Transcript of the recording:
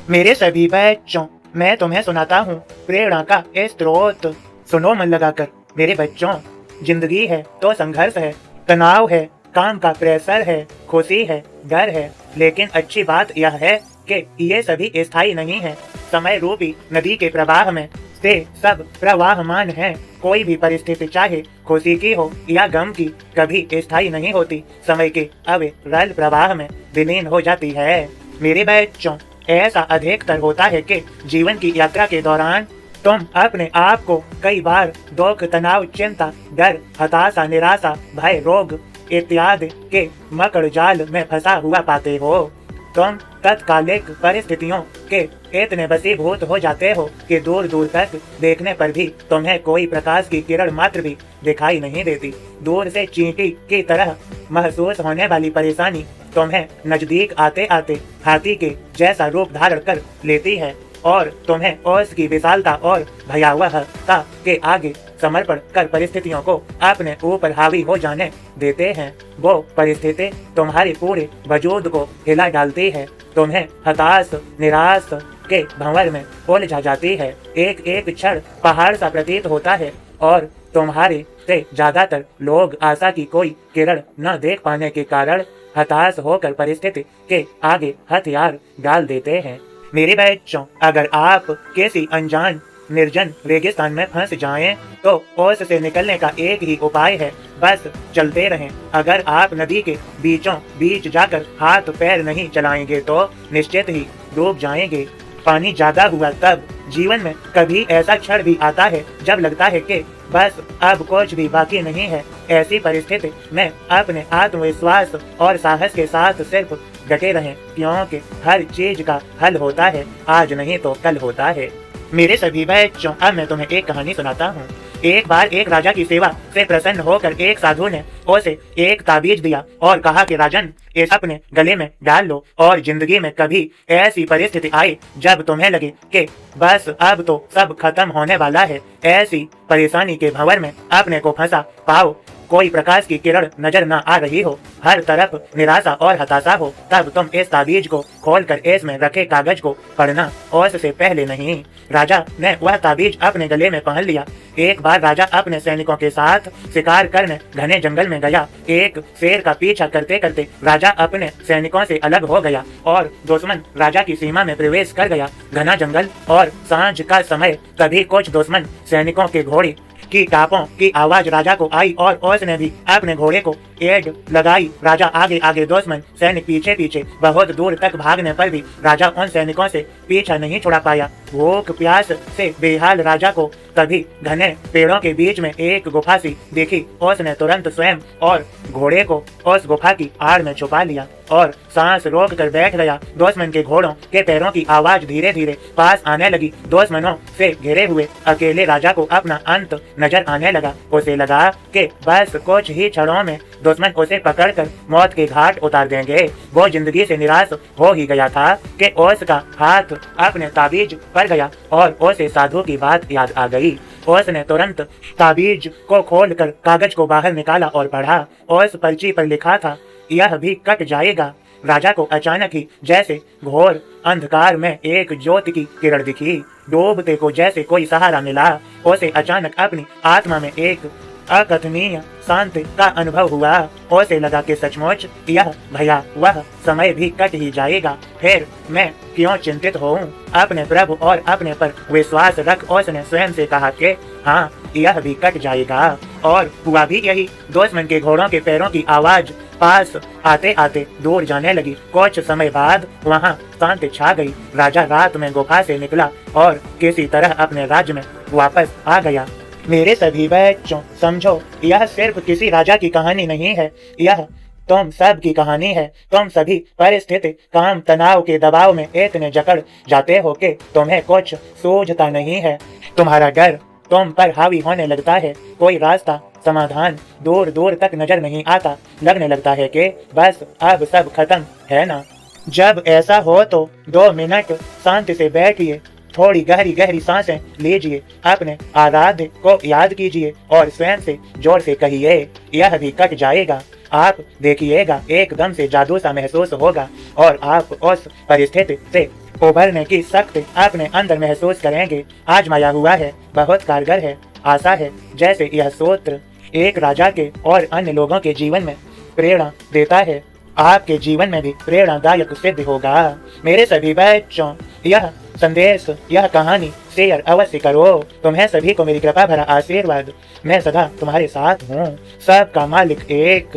मेरे सभी बच्चों, मैं तुम्हें सुनाता हूँ प्रेरणा का स्रोत। सुनो मन लगाकर मेरे बच्चों। जिंदगी है तो संघर्ष है, तनाव है, काम का प्रेशर है, खुशी है, डर है, लेकिन अच्छी बात यह है कि ये सभी स्थायी नहीं है। समय रूपी नदी के प्रवाह में से सब प्रवाहमान है। कोई भी परिस्थिति चाहे खुशी की हो या गम की, कभी स्थायी नहीं होती। समय के अविरल प्रवाह में विलीन हो जाती है। मेरे बच्चों, ऐसा अधिकतर होता है कि जीवन की यात्रा के दौरान तुम अपने आप को कई बार दुख, तनाव, चिंता, डर, हताशा, निराशा, भय, रोग इत्यादि के मकड़ जाल में फंसा हुआ पाते हो। तुम तत्कालिक परिस्थितियों के इतने वशीभूत हो जाते हो कि दूर दूर तक देखने पर भी तुम्हें कोई प्रकाश की किरण मात्र भी दिखाई नहीं देती। दूर से चींटी की तरह महसूस होने वाली परेशानी तुम्हें नजदीक आते आते हाथी के जैसा रूप धारण कर लेती है और तुम्हें उसकी विशालता और भयावहता के आगे समर्पण कर परिस्थितियों को अपने ऊपर हावी हो जाने देते हैं। वो परिस्थिति तुम्हारे पूरे वजूद को हिला डालती है, तुम्हें हताश निराश के भंवर में उलझा जाती है। एक एक क्षण पहाड़ सा प्रतीत होता है और तुम्हारे से ज्यादातर लोग आशा की कोई किरण न देख पाने के कारण हताश होकर परिस्थिति के आगे हथियार डाल देते हैं। मेरे बच्चों, अगर आप किसी अनजान निर्जन रेगिस्तान में फंस जाएं, तो उससे निकलने का एक ही उपाय है, बस चलते रहें। अगर आप नदी के बीचों बीच जाकर हाथ पैर नहीं चलाएंगे तो निश्चित ही डूब जाएंगे। पानी ज्यादा हुआ तब जीवन में कभी ऐसा क्षण भी आता है जब लगता है कि बस अब कुछ भी बाकी नहीं है। ऐसी परिस्थिति में अपने आत्मविश्वास और साहस के साथ सिर्फ डटे रहें, क्योंकि हर चीज का हल होता है, आज नहीं तो कल होता है। मेरे सभी बच्चों, अब मैं तुम्हें एक कहानी सुनाता हूँ। एक बार एक राजा की सेवा से प्रसन्न होकर एक साधु ने उसे एक ताबीज दिया और कहा कि राजन, इसे अपने गले में डाल लो और जिंदगी में कभी ऐसी परिस्थिति आए जब तुम्हें लगे कि बस अब तो सब खत्म होने वाला है, ऐसी परेशानी के भंवर में अपने को फंसा पाओ, कोई प्रकाश की किरण नजर न आ रही हो, हर तरफ निराशा और हताशा हो, तब तुम इस ताबीज को खोलकर इसमें रखे कागज को पढ़ना। उससे पहले नहीं। राजा ने वह ताबीज अपने गले में पहन लिया। एक बार राजा अपने सैनिकों के साथ शिकार करने घने जंगल में गया। एक शेर का पीछा करते करते राजा अपने सैनिकों से अलग हो गया और दुश्मन राजा की सीमा में प्रवेश कर गया। घना जंगल और सांझ का समय, तभी कुछ दुश्मन सैनिकों के घोड़े की टापों की आवाज राजा को आई और उसने भी अपने घोड़े को एड़ लगाई। राजा आगे आगे, दुश्मन सैनिक पीछे पीछे। बहुत दूर तक भागने पर भी राजा उन सैनिकों से पीछा नहीं छुड़ा पाया। भूख प्यास से बेहाल राजा को तभी घने पेड़ों के बीच में एक गुफा सी देखी। उसने तुरंत स्वयं और घोड़े को उस गुफा की आड़ में छुपा लिया और सांस रोक कर बैठ गया। दुश्मन के घोड़ों के पैरों की आवाज धीरे धीरे पास आने लगी। दुश्मनों से घिरे हुए अकेले राजा को अपना अंत नजर आने लगा। उसे लगा कि बस कुछ ही क्षणों में दुश्मन उसे पकड़कर मौत के घाट उतार देंगे। वो जिंदगी से निराश हो ही गया था कि उसका हाथ अपने ताबीज पर गया और उसे साधु की बात याद आ गई। उसने तुरंत ताबीज को खोलकर कागज को बाहर निकाला और पढ़ा। उस पर्ची पर लिखा था, यह भी कट जाएगा। राजा को अचानक ही जैसे घोर अंधकार में एक ज्योति की किरण दिखी। डूबते को जैसे कोई सहारा मिला। उसे अचानक अपनी आत्मा में एक अकथनीय शांति का अनुभव हुआ। उसे लगा कि सचमुच यह भयावह समय भी कट ही जाएगा। फिर मैं क्यों चिंतित हूँ? अपने प्रभु और अपने पर विश्वास रख उसने स्वयं से कहा कि हाँ, यह भी कट जाएगा। और हुआ भी यही। दुश्मन के घोड़ों के पैरों की आवाज पास आते आते दूर जाने लगी। कुछ समय बाद वहाँ शांति छा गई। राजा रात में गुफा से निकला और किसी तरह अपने राज्य में वापस आ गया। मेरे सभी बच्चों, समझो, यह सिर्फ किसी राजा की कहानी नहीं है, यह तुम सब की कहानी है। तुम सभी परिस्थिति, काम, तनाव के दबाव में इतने जकड़ जाते हो कि तुम्हें कुछ सूझता नहीं है। तुम्हारा डर तुम पर हावी होने लगता है। कोई रास्ता, समाधान दूर दूर तक नजर नहीं आता। लगने लगता है कि बस अब सब खत्म है ना। जब ऐसा हो तो 2 मिनट शांति से बैठिए, थोड़ी गहरी गहरी सांसें लीजिए, अपने आराध्य को याद कीजिए और स्वयं से जोर से कहिए, यह भी कट जाएगा। आप देखिएगा एकदम से जादू सा महसूस होगा और आप उस परिस्थिति से उभरने की शक्ति अपने अंदर महसूस करेंगे। आजमाया हुआ है, बहुत कारगर है। आशा है जैसे यह सूत्र एक राजा के और अन्य लोगों के जीवन में प्रेरणा देता है, आपके जीवन में भी प्रेरणादायक सिद्ध होगा। मेरे सभी बच्चों, यह संदेश, यह कहानी शेयर अवश्य करो। तुम्हें सभी को मेरी कृपा भरा आशीर्वाद। मैं सदा तुम्हारे साथ हूँ। सबका मालिक एक।